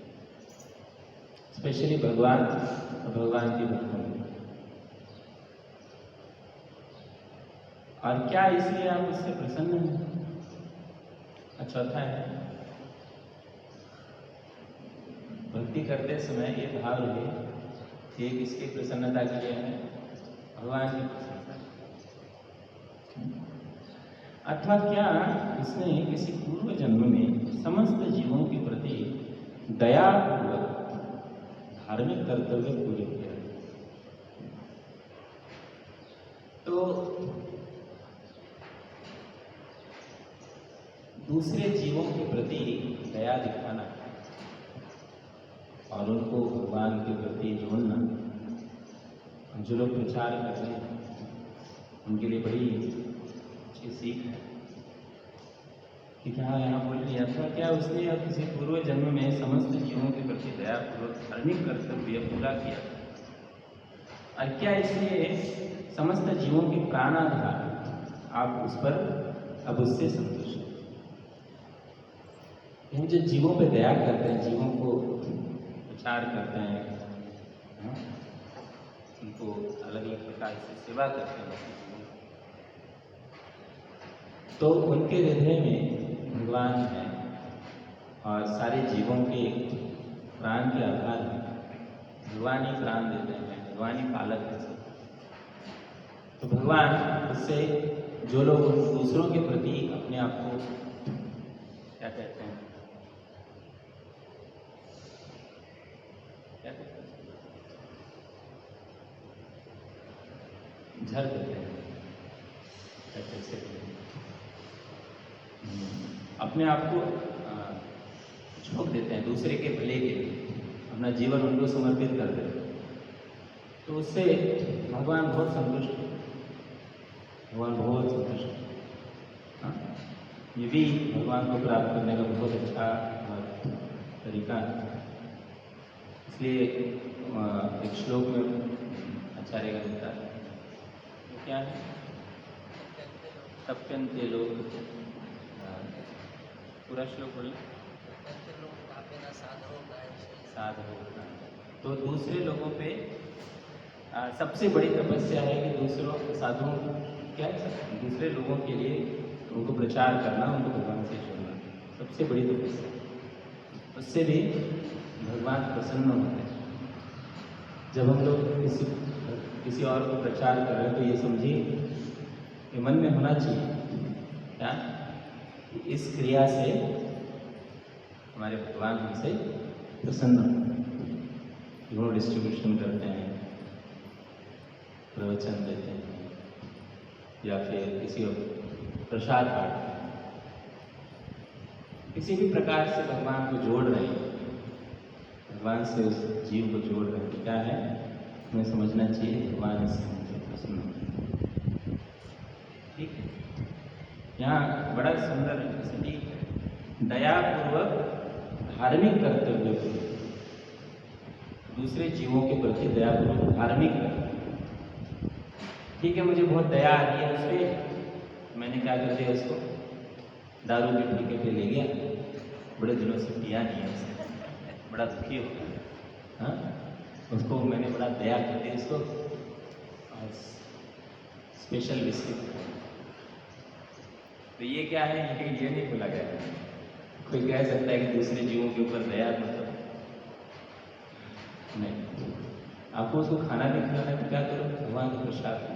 स्पेशली भगवान और भगवान की भक्तों में। और क्या इसलिए आप उससे प्रसन्न हैं? चौथा है, भक्ति करते समय ये भाव रहे कि किसकी प्रसन्नता के लिए है? भगवान की प्रसन्नता। अथवा क्या इसने किसी पूर्व जन्म में समस्त जीवों के प्रति दयापूर्वक धार्मिक कर्तव्य पूरे किया? तो दूसरे जीवों के प्रति दया दिखाना और उनको भगवान के प्रति जोड़ना, जो लोग प्रचार कर रहे हैं उनके लिए बड़ी अच्छी सीख है कि क्या यहाँ बोल लिया था, क्या उसने अब किसी पूर्व जन्म में समस्त जीवों के प्रति दयापूर्वक धार्मिक कर्तव्य पूरा किया, और क्या इसलिए समस्त जीवों के प्राणाधार आप उस पर अब उससे संतुष्ट? हम जो जीवों पे दया करते हैं, जीवों को प्रचार करते हैं, उनको अलग अलग प्रकार से सेवा करते हैं, तो उनके हृदय में भगवान है और सारे जीवों के प्राण के आधार है। भगवान ही प्राण देते हैं, भगवान ही पालक है। तो भगवान उससे जो लोग दूसरों के प्रति अपने आप को क्या कहते हैं, क्या कहते हैं, झर देते हैं, कैसे अपने आप को झोंक देते हैं दूसरे के भले के लिए, अपना जीवन उनको समर्पित कर देते हैं, तो उससे भगवान बहुत संतुष्ट हैं, भगवान बहुत संतुष्ट हैं। हाँ, ये भी भगवान को प्राप्त करने का बहुत अच्छा तरीका है। इसलिए एक श्लोक में आचार्य का लिखा है, तो क्या है, तप्यन्ते लोग, पूरा श्लोक बोले, साधु। तो दूसरे लोगों पे सबसे बड़ी तपस्या है कि दूसरों साधुओं क्या है, दूसरे लोगों के लिए उनको प्रचार करना, उनको भगवान से जोड़ना, सबसे बड़ी तपस्या। उससे भी भगवान प्रसन्न होते हैं। जब हम लोग किसी और को प्रचार कर रहे हैं तो ये समझिए कि मन में होना चाहिए क्या, इस क्रिया से हमारे भगवान हमसे प्रसन्न होते हैं। डिस्ट्रीब्यूशन करते हैं, प्रवचन देते हैं, या फिर किसी और प्रसाद बांटते हैं, किसी भी प्रकार से भगवान को जोड़ रहे हैं, भगवान से उस जीव को जोड़ रहे हैं, तो क्या है, हमें समझना चाहिए भगवान इससे हमसे प्रसन्न होते हैं। ठीक है, यहाँ बड़ा सुंदर सटीक है, दयापूर्वक धार्मिक कर्तव्य को, दूसरे जीवों के प्रति दयापूर्वक धार्मिक कर्तव्य। ठीक है, मुझे बहुत दया आ रही है उस पर, मैंने क्या कर दिया, उसको दारू के ठेके पे ले गया, बड़े दिनों से पिया नहीं है उसे, बड़ा दुखी हो गया, हाँ, उसको मैंने बड़ा दया कर दी उसको, और स्पेशल बिस्किट। तो ये क्या है, ये नहीं बोला गया। कोई कह सकता है कि दूसरे जीवों के ऊपर दया मतलब नहीं, आपको उसको खाना भी खिलाना है तो क्या करो, भगवान को प्रसाद दो,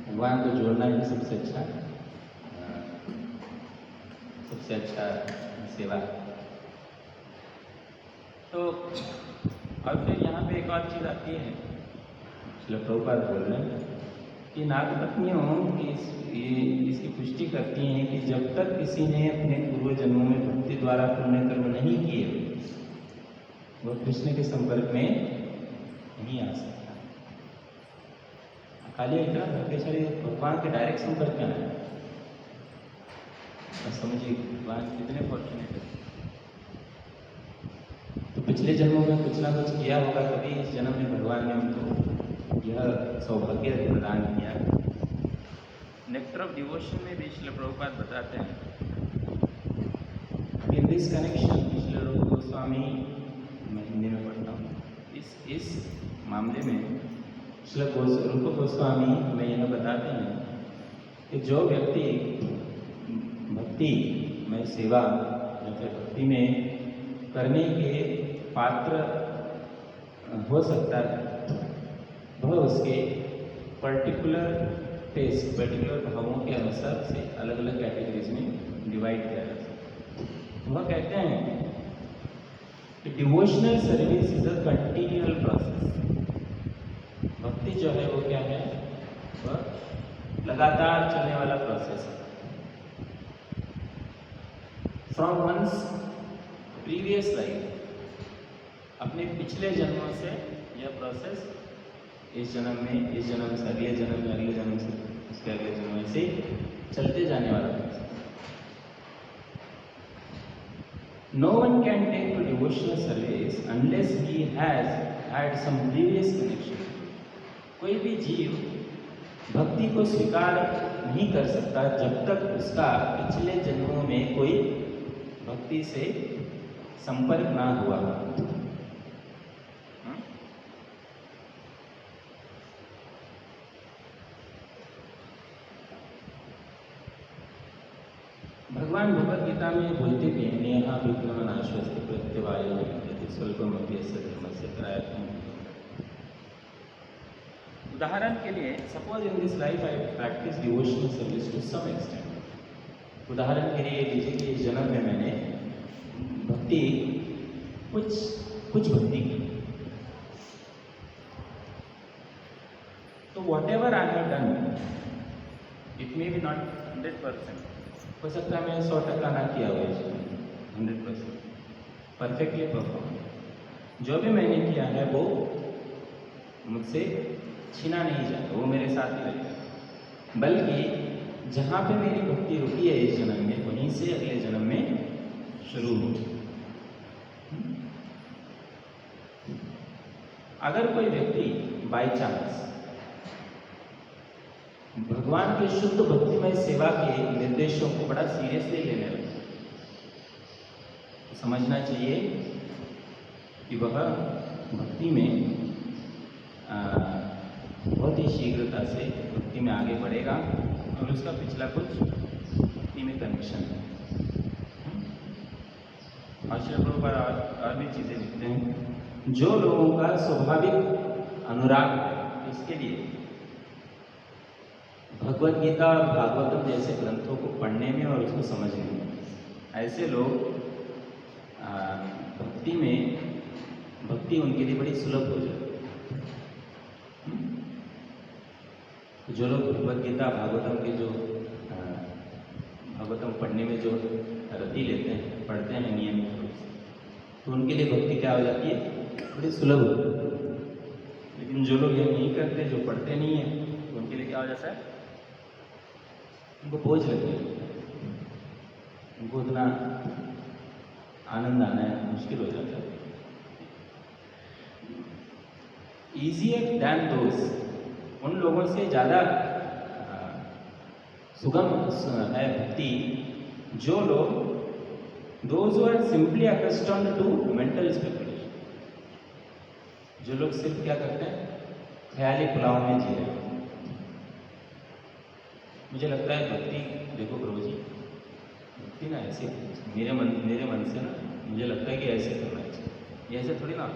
भगवान को जोड़ना ही सबसे अच्छा सेवा। तो और फिर यहाँ पे एक और चीज़ आती है, श्रील प्रभुपाद बोल रहे हैं कि नागपत्नियों इसकी पुष्टि करती हैं कि जब तक किसी ने अपने पूर्व जन्मों में भक्ति द्वारा पुण्य कर्म नहीं किए, वह कृष्ण के संपर्क में नहीं आ सकता। खाली इतना भाग्यशाली भगवान के डायरेक्ट संपर्क में आए, समझिए भगवान कितने फॉर्चुनेट है। तो पिछले जन्मों में कुछ ना कुछ किया होगा, तभी इस जन्म में भगवान ने उनको यह सौभाग्य प्रदान किया। नेक्टर ऑफ डिवोशन में भी श्रील प्रभुपाद बताते हैं, इन दिस कनेक्शन, श्रील रूप गोस्वामी, मैं हिंदी में पढ़ता हूँ, इस मामले में श्रील रूप गोस्वामी में यह बताते हैं कि जो व्यक्ति भक्ति में सेवा या फिर भक्ति में करने के पात्र हो सकता है, वह उसके पर्टिकुलर टेस्ट, पर्टिकुलर भावों के अनुसार से अलग अलग कैटेगरीज में डिवाइड किया जा सकता है। वह कहते हैं कि devotional service is a continual process. भक्ति जो है वो क्या है, वह लगातार चलने वाला प्रोसेस है। फ्रॉम वंस प्रीवियस लाइफ, अपने पिछले जन्मों से यह प्रोसेस इस जन्म में, इस जन्म से अगले जन्म में, अगले जन्म से उसके अगले जन्म में से चलते जाने वाला process. No one can take to devotional service unless he has had some previous connection. कोई भी जीव भक्ति को स्वीकार नहीं कर सकता जब तक उसका पिछले जन्मों में कोई भक्ति से संपर्क ना हुआ। भगवान भगवद गीता में बोलते भी हैं, नेहा विक्रमण आश्वस्त प्रत्यवायो यदि स्वल्पमपि अस्य धर्मस्य प्रयत्न। उदाहरण के लिए suppose in this life I practice devotional service to some extent. उदाहरण के लिए लीजिए कि इस जन्म में मैंने भक्ति कुछ कुछ भक्ति की, तो what ever I have done it may be not 100%, हो सकता है मैं 100% ना किया हुआ है, 100% परफेक्टली परफॉर्म, जो भी मैंने किया है वो मुझसे छीना नहीं जाएगा, वो मेरे साथ ही रहेगा, बल्कि जहाँ पे मेरी भक्ति रुकी है इस जन्म में, वहीं से अगले जन्म में शुरू होगी। अगर कोई व्यक्ति बाय चांस भगवान के शुद्ध भक्तिमय सेवा के निर्देशों को बड़ा सीरियसली लेने लगे, तो समझना चाहिए कि वह भक्ति में बहुत ही शीघ्रता से भक्ति में आगे बढ़ेगा और उसका पिछला कुछ भक्ति में कनेक्शन है। और श्री प्रभुपाद और भी चीज़ें लिखते हैं, जो लोगों का स्वाभाविक अनुराग है इसके लिए भगवद गीता और भागवतम जैसे ग्रंथों को पढ़ने में और उसको समझने में, ऐसे लोग भक्ति उनके लिए बड़ी सुलभ हो जाती है। जो लोग भगवद गीता भागवतम के जो भागवतम पढ़ने में जो रति लेते हैं, पढ़ते हैं नियमित रूप से, तो उनके लिए भक्ति क्या हो जाती है, बड़ी सुलभ हो जाती है। लेकिन जो लोग ये नहीं करते, जो पढ़ते नहीं हैं, तो उनके लिए क्या हो जाता है, उनको बोझ लगने लगता है, उनको उतना आनंद आना है मुश्किल हो जाता है। ईजियर दैन दोज, उन लोगों से ज़्यादा सुगम है भक्ति जो लोग those are simply accustomed to mental speculation, जो लोग सिर्फ क्या करते हैं, ख्याली पुलाव में जी रहे हैं। मुझे लगता है भक्ति, देखो प्रभु जी, भक्ति ना ऐसे मेरे मन से ना मुझे लगता है कि ऐसे करना चाहिए, ये ऐसे थोड़ी ना,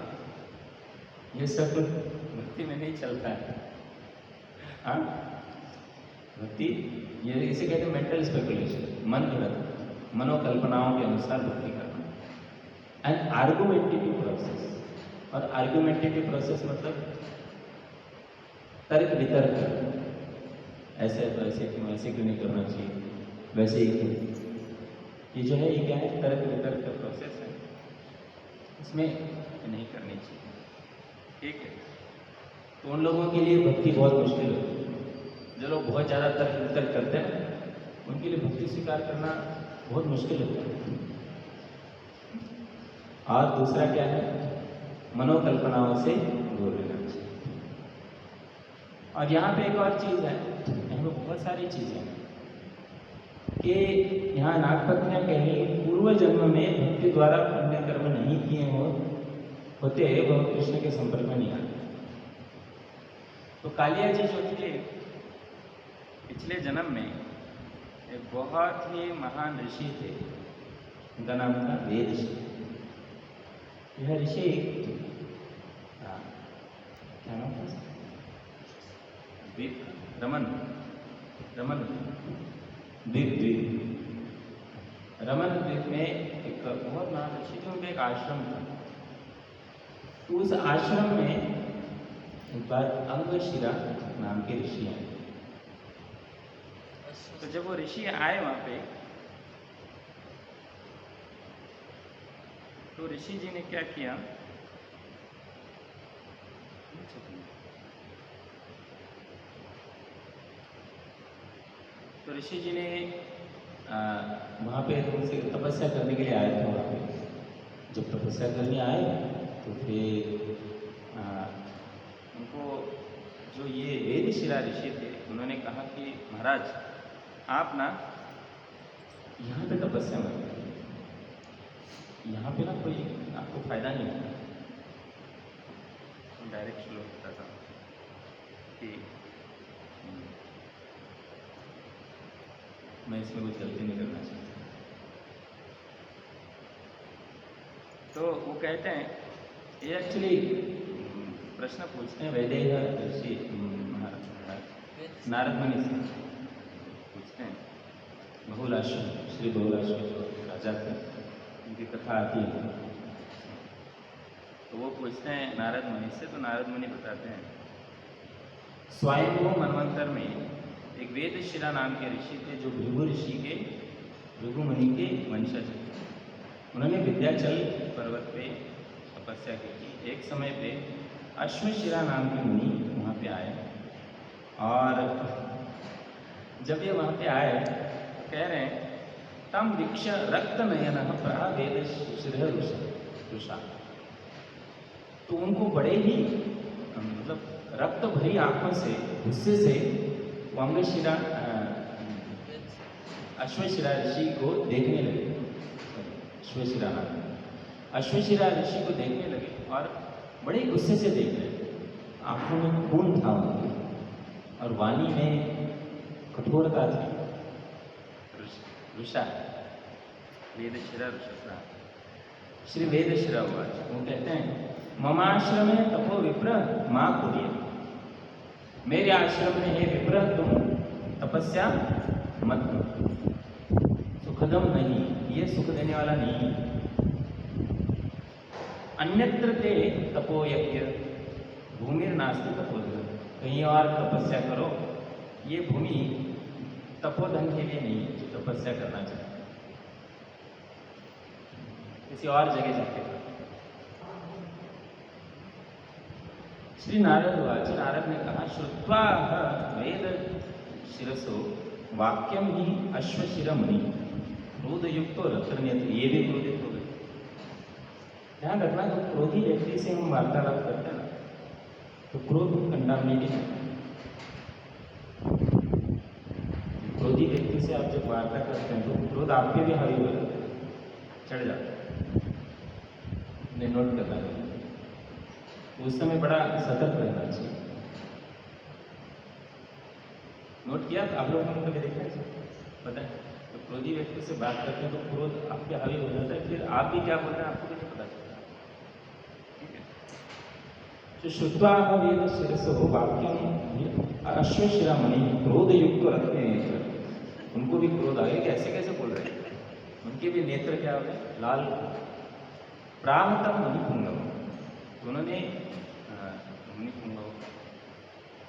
ये सब भक्ति में नहीं चलता है। हाँ, भक्ति ये इसे कहते हैं मेंटल स्पेकुलेशन, मन गढ़ंत, मनोकल्पनाओं के अनुसार भक्ति करना। एंड आर्गुमेंटेटिव प्रोसेस, और आर्गुमेंटेटिव प्रोसेस मतलब तर्क वितर्क, ऐसे तो ऐसे क्यों, ऐसे क्यों नहीं करना चाहिए, वैसे ही क्यों, ये जो है ये क्या है, तर्क वितर्क का प्रोसेस है, इसमें नहीं करनी चाहिए, ठीक है। तो उन लोगों के लिए भक्ति बहुत मुश्किल होती है, जो लोग बहुत ज़्यादा तर्क वितर्क करते हैं उनके लिए भक्ति स्वीकार करना बहुत मुश्किल होता है। और दूसरा क्या है, मनोकल्पनाओं से दूर रहना चाहिए। और यहाँ पे एक और चीज़ है, यहाँ पे बहुत सारी चीज़ें हैं कि यहाँ नागपत्नियाँ कह रही हैं, पूर्व जन्म में भक्ति द्वारा पुण्य कर्म नहीं किए होते वह कृष्ण के संपर्क में नहीं आते। तो कालिया जी जो थे पिछले जन्म में एक बहुत ही महान ऋषि थे, उनका नाम था वेद ऋषि। यह ऋषि क्या नाम था, रमन द्वीप में एक बहुत महान ऋषि थे, उनका एक आश्रम था। तो उस आश्रम में एक बार अंगशिरा नाम के ऋषि आए। तो जब वो ऋषि आए वहाँ पे, तो ऋषि जी ने क्या किया, तो ऋषि जी ने वहाँ पे उनसे तपस्या करने के लिए आए थे। वहाँ पे जब तपस्या करने आए तो फिर उनको जो ये वेदशिरा ऋषि थे, उन्होंने कहा कि महाराज आप ना यहाँ पे तपस्या मत करिए, यहाँ पे ना कोई आपको फायदा नहीं होता। डायरेक्ट श्लोक होता था कि मैं इसमें कुछ गलती नहीं करना चाहता। तो वो कहते हैं, ये एक्चुअली प्रश्न पूछते हैं वैदेह ऋषि नारद मुनि से पूछते हैं, बहुलाश्व श्री बहुलाश्व जो राजा थे उनकी कथा आती है, तो वो पूछते हैं नारद मुनि से, तो नारद मुनि बताते हैं स्वयंभू मनवंतर में एक वेदशिला नाम के ऋषि थे जो भृगु ऋषि के भृगु मुनि के वंशज थे। उन्होंने विंध्याचल पर्वत पे तपस्या की थी। एक समय पे अश्वशिरा नाम के मुनि वहाँ पे आए और जब ये वहाँ पे आए तो कह रहे हैं तम वीक्ष रक्त नयन प्रावेद ऋषा, तो उनको बड़े ही मतलब रक्त भरी आंखों से गुस्से से वो अंगशिरा अश्वशिरा ऋषि को देखने लगे। अश्वशिरा नाम अश्वशिरा ऋषि को देखने लगे और बड़े गुस्से से देख रहे, आंखों में खून था उनके और वाणी में कठोरता थी। ऋषा वेदशिरा ऋषा श्री वेदशिरा उवाच, वो कहते हैं ममाश्रमे तपो विप्र मां कुर्य, मेरे आश्रम में हे विप्र तुम तपस्या मत करो, सुखदम नहीं, ये सुख देने वाला नहीं। अन्यत्र ते तपो यज्ञ भूमिर नास्ति तपोधन, कहीं और तपस्या करो, ये भूमि तपोधन के लिए नहीं है जो तपस्या करना चाहते, किसी और जगह जाके करो। श्री नारद वाच, नारद ने कहा श्रुत्वा वेद शिरसो वाक्यम ही अश्वशिर मुनि क्रोधयुक्तो रत्रनेत्र, ये भी क्रोधित हो गए। ध्यान रखना, तो क्रोधी व्यक्ति से हम वार्तालाप करते हैं ना, तो क्रोध कंटामिनेटेड है। क्रोधी व्यक्ति से आप जब वार्ता करते हैं तो क्रोध आपके भी हावी हो जाता है, चढ़ जाता है, उन्हें नोट करना चाहिए। उस समय बड़ा सतर्क रहना चाहिए। नोट किया आप लोगों ने कभी देखा है? पता है, तो क्रोधी व्यक्ति से बात करते हैं तो क्रोध आपके हावी हो जाता है, फिर आप भी क्या बोल रहे हैं आपको भी नहीं पता चलता। ठीक है, तो श्रुत्वा वेद शिरसो वाक्यम अश्वशिरा मुनि क्रोध युक्त रखते नेत्र, उनको भी क्रोध आ गया कि ऐसे कैसे बोल रहे हैं, उनके भी नेत्र क्या हो गए लाल। प्राहतम मुनि पुंगव, उन्होंने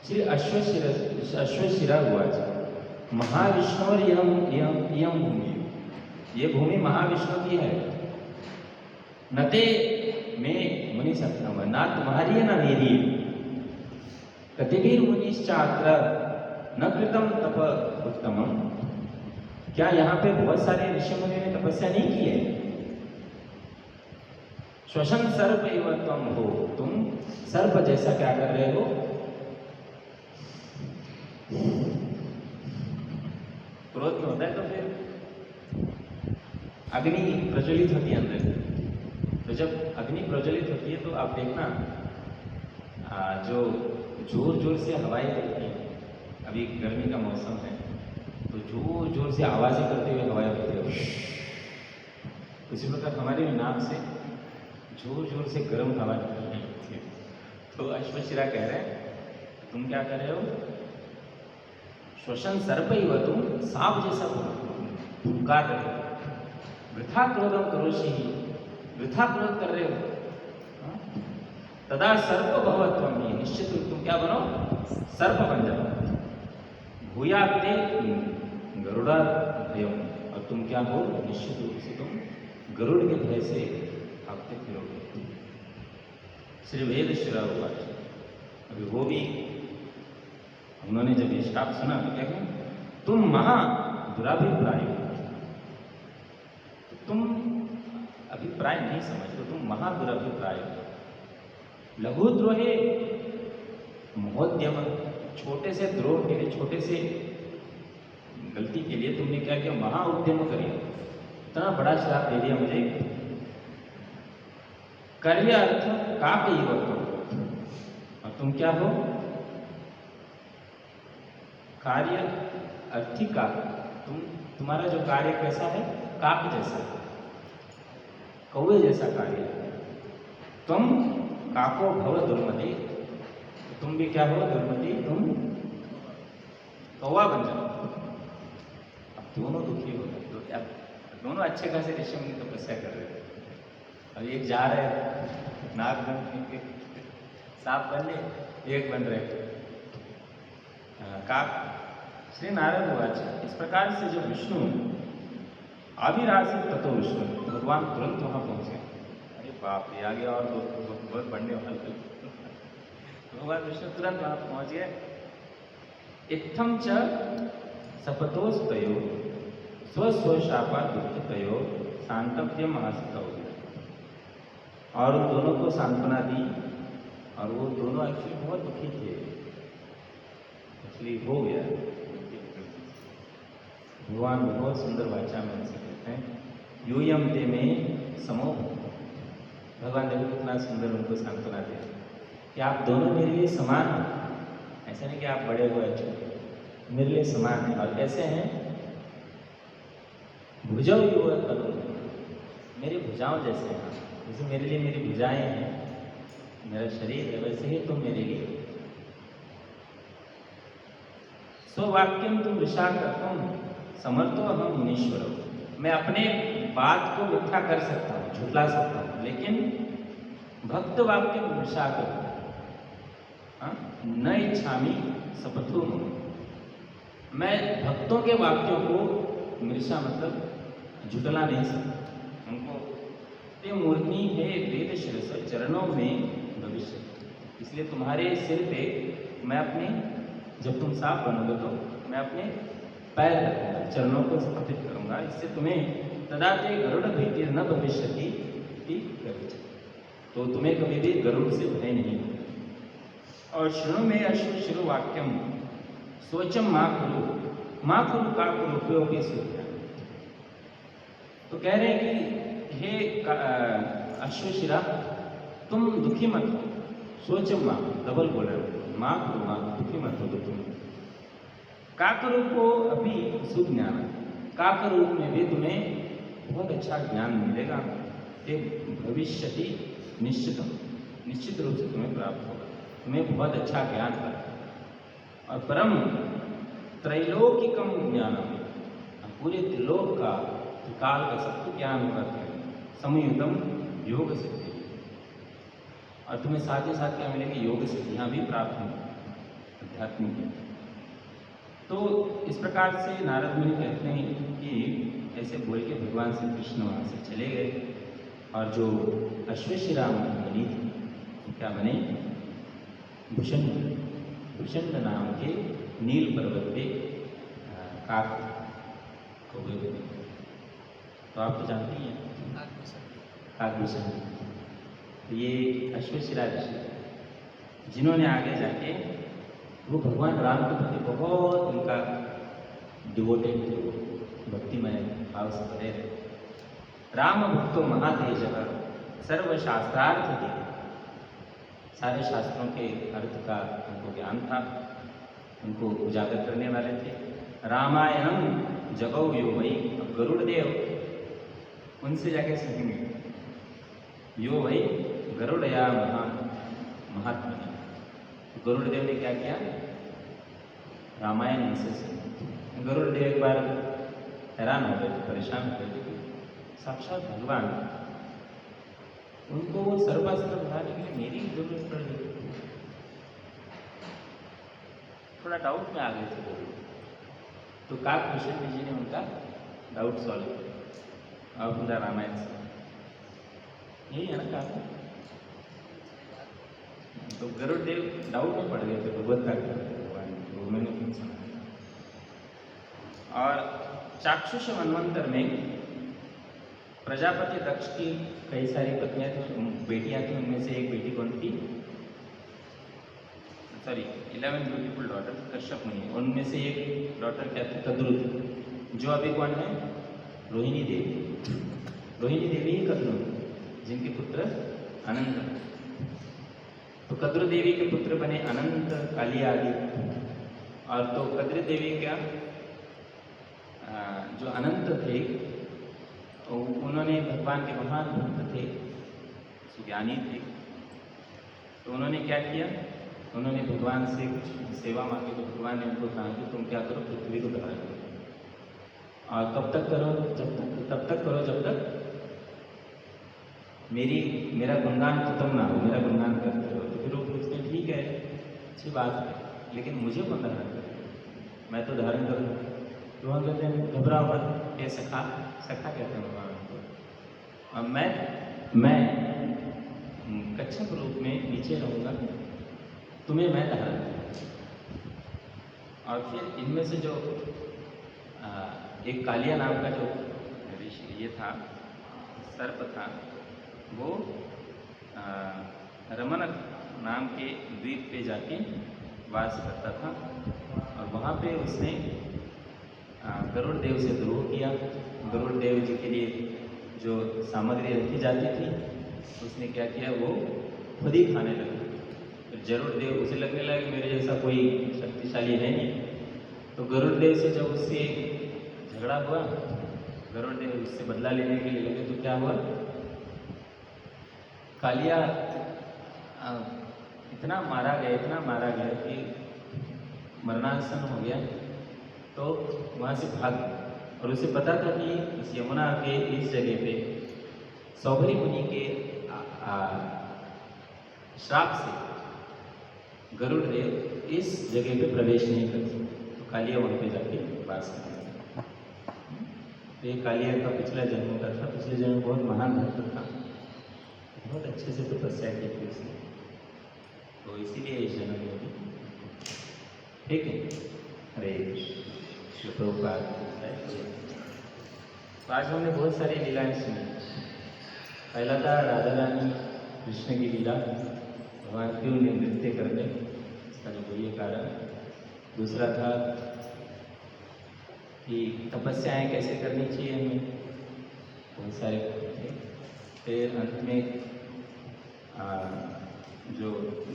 श्री अश्वशिरा उवाच महाविष्णु यम भूमि, ये भूमि महाविष्णु की है। नते में मुनि सत्तम, ना तुम्हारी है ना मेरी है। कतिभिर मुनिश्चात्र न कृतम तप उत्तमम, क्या यहाँ पे बहुत सारे ऋषि मुनि ने तपस्या नहीं की है? श्वसन सर्प एवं तुम हो, तुम सर्प जैसा क्या कर रहे हो? क्रोध में होता है तो फिर अग्नि प्रज्वलित होती है अंदर, तो जब अग्नि प्रज्वलित होती है तो आप देखना जो जोर जोर से हवाएं चलती हैं, अभी गर्मी का मौसम है तो जोर जोर से आवाजें करते हुए हवाएं बहती है, उसी प्रकार हमारे नाक से जोर जोर से गर्म हवा निकल रही होती है। तो अश्वशिरा कह रहे हैं तुम क्या कर रहे हो? श्वसन सर्प ही वह, तुम सांप जैसा फुंकार रहे हो। वृथा क्रोधम करोषि, वृथा क्रोध कर रहे हो। तदा सर्प भवत्वम, ही निश्चित तुम क्या बनो? सर्प बन जाओ। भूयाते गरुड़ा भयम, और तुम क्या हो? निश्चित रूप से तुम गरुड़ के भय से भागते फिरोगे। श्री वेदशिरा उवाच, अभी वो भी उन्होंने जब ये श्राप सुना तो क्या कहें, तुम महा दुराभिप्राय हो, तुम अभिप्राय नहीं समझते, तुम महा दुराभिप्राय हो। लघुद्रोहे महोद्यम, छोटे से द्रोह के लिए, छोटे से गलती के लिए तुमने क्या किया? महा उद्यम करिए, इतना बड़ा श्राप दे दिया मुझे। कार्य अर्थ काक ही हो, और तुम क्या हो? कार्य अर्थी काक, तुम्हारा जो कार्य कैसा है? काक जैसा, कौवे जैसा कार्य। तुम काको भव दुर्मति, तुम भी क्या हो? दुर्मति, तुम कौवा बन जाओ। अब दोनों दुखी हो गए, तो अब दोनों अच्छे खासे ऋषि मुनि तपस्या कर रहे थे। अब एक जा रहे नाग बन के सांप बन ले, एक बन रहे काक। श्री नारद हुआ, इस प्रकार से जब विष्णु आविरासित ततो विष्णु, भगवान तुरंत वहां पहुंचे। अरे बाप रे, आ गया और बहुत बढ़ने वाला। भगवान विष्णु तुरंत वहां पहुंच गए। इत्थम च सपतोस्तयो स्व शापा दुखितयो शांतव्यम आसितौ, और उन दोनों को सांत्वना दी। और वो दोनों एक्चुअली बहुत दुखी थे, इसलिए हो गया। भगवान बहुत सुंदर वाचा में से कहते हैं, यूयम ते में समो। भगवान देखो कितना सुंदर उनको सांत्वना दे कि आप दोनों मेरे लिए समान हैं। ऐसा नहीं कि आप बड़े हो या छोटे, मेरे लिए समान हैं। और कैसे हैं? भुजौ युव तनु, मेरी भुजाओं जैसे हैं। जैसे मेरे लिए मेरी भुजाएं हैं, मेरा शरीर है, वैसे ही तुम मेरे लिए। स्ववाक्यम तुम विशाल तुम समर्थो हम मुनीश्वर। मैं अपने बात को मिथ्या कर सकता हूँ, झुठला सकता हूँ, लेकिन भक्त वाक्य विशाल न इच्छामी सपथो। मैं भक्तों के वाक्यों को मृषा मतलब झुटला नहीं सकता उनको। ते मूर्ति है वेद शिरस चरणों में भविष्य, इसलिए तुम्हारे सिर पे मैं अपने, जब तुम साफ बनोगे तो मैं अपने पैर रखूंगा, चरणों को स्थापित करूंगा। इससे तुम्हें तदा ते गरुड़ भीति न भविष्यति, तो तुम्हें कभी भी गरुड़ से भय नहीं होगा। और शृणु में अश्व शिरो वाक्यम सोचम माँ कुरु का कुरूपयोगी सूत्र। तो कह रहे हैं कि हे अश्वशिरा, तुम दुखी मत हो। सोचम माँ, डबल बोल रहे हो, माँ दुखी मत हो। तुम काकरूप को अभी सुख ज्ञान, काकरूप में भी तुम्हें बहुत अच्छा ज्ञान मिलेगा। ये भविष्यति निश्चित रूप से तुम्हें प्राप्त होगा, तुम्हें बहुत अच्छा ज्ञान प्राप्त। और परम त्रैलोकिकम ज्ञानम, पूरे त्रिलोक का, काल का सबको ज्ञान होगा तुम्हें। समयुतम योग सिद्धि, और तुम्हें साथ ही साथ क्या मिलेंगे? योग सिद्धियाँ भी प्राप्त होंगी आध्यात्मिक। तो इस प्रकार से नारद मुनि कहते हैं कि ऐसे बोल के भगवान श्री कृष्ण वहाँ से चले गए। और जो अश्वशिराम बनी थी, क्या बने? भुषंड नाम के नील पर्वत पे काक हो गए। तो आप तो जानते ही हैं काकभूषण। तो ये अश्वशिरा ऋषि, जिन्होंने आगे जाके, वो भगवान राम के प्रति बहुत उनका डिवोटेड थे, वो भक्तिमय भाव से भरे रहे। राम भक्तो महातेज सर्वशास्त्रार्थ थे, सारे शास्त्रों के अर्थ का उनको ज्ञान था, उनको उजागर करने वाले थे। रामायणम जगौ यो वही, गरुड़देव उनसे जाके सीखेंगे। यो वही गरुड़या महात्मा। गरुड़देव ने क्या किया? रामायण उनसे सुना। गरुड़देव एक बार हैरान हो गए थे, परेशान हो गए थे। साक्षात भगवान, उनको वो सर्वास्त्र बनाने के लिए मेरी जरूरत पड़ गई। थोड़ा डाउट में आ गए थे वो। तो काकभूषण जी ने उनका डाउट सॉल्व किया और पूरा रामायण से। यही है ना काक? तो गरुड़देव डाउट में पड़ गए थे भगवत्ता के भगवान, वो मैंने पूछा। और चाक्षुष मनवंतर में प्रजापति दक्ष की कई सारी पत्नियां थी, बेटियां थी। उनमें से एक बेटी कौन थी? 11 ब्यूटीफुल डॉटर कश्यप मुनि। उनमें से एक डॉटर क्या थी? कद्रु थी, जो अभी कौन है? रोहिणी देवी। रोहिणी देवी ही कद्रु, जिनके पुत्र अनंत। तो कद्रु देवी के पुत्र बने अनंत, काली आदि। और तो कद्रु देवी क्या, जो अनंत थे, तो उन्होंने भगवान के महान भक्त थे, ज्ञानी थे। तो उन्होंने क्या किया? उन्होंने भगवान से कुछ सेवा मांगी तो भगवान ने उनको कहा कि तुम क्या करो, पृथ्वी को धारण करो। और कब तक करो, तब तक करो जब तक मेरा गुणगान खत्म ना हो, मेरा गुणगान करते रहो। तो फिर वो पूछते हैं ठीक है, अच्छी बात है, लेकिन मुझे कौन धारण करे, मैं तो धारण करूँ। तो वहाँ कहते हैं घबराओ मत, ये सखा सखा कहते हैं भगवान को। और मैं कच्छप रूप में नीचे रहूँगा, तुम्हें मैं धारण करूँगा। और फिर इनमें से जो एक कालिया नाम का जो ऋषि ये था, सर्प था, वो रमनक नाम के द्वीप पे जाके वास करता था। और वहाँ पे उसने गरुड़ देव से द्रोह किया। गरुड़ देव जी के लिए जो सामग्री रखी जाती थी, उसने क्या किया, वो खुद ही खाने लगा। तो गरुड़ देव उसे लगने लगा कि मेरे जैसा कोई शक्तिशाली है नहीं। तो गरुड़ देव से जब उससे झगड़ा हुआ, गरुड़ देव उससे बदला लेने के लिए लगे, तो क्या हुआ, कालिया इतना मारा गया कि मरणासन हो गया। तो वहाँ से भाग, और उसे पता था कि इस यमुना के इस जगह पे सौभरी मुनि के श्राप से गरुड़ देव इस जगह पे प्रवेश नहीं कर सकते। तो कालिया वहाँ पे जाके वास करने लगा। तो ये कालिया का पिछला जन्म का था। पिछले जन्म बहुत महान भक्त था, बहुत अच्छे से तपस्या की थी उसने, तो इसीलिए इस जन्म में भी ठीक है। हरे कृष्ण। प्रभुपाद। तो आज हमने बहुत सारी लीलाएं सुनी। पहला था राधा रानी कृष्ण की लीला, भगवान क्यों नृत्य करते, इसका जो ये कारण। दूसरा था कि तपस्याएं कैसे करनी चाहिए हमें, बहुत सारे थे। फिर अंत में जो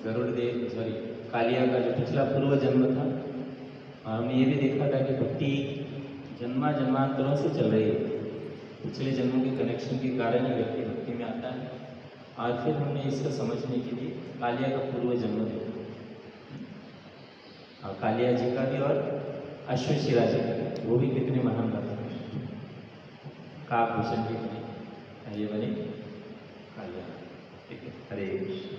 गरुड़ देव सॉरी कालिया का जो पिछला पूर्व जन्म था, और हमने ये भी देखा था कि भक्ति जन्मांतरों से चल रही है। पिछले जन्मों के कनेक्शन के कारण ही व्यक्ति भक्ति में आता है। और फिर हमने इसको समझने के लिए कालिया का पूर्व जन्म देखा, और कालिया जी का भी और अश्वशिरा जी का, वो भी कितने महान भक्त हैं। काकभूषण जी बने, ये बने कालिया। ठीक है। हरे कृष्ण।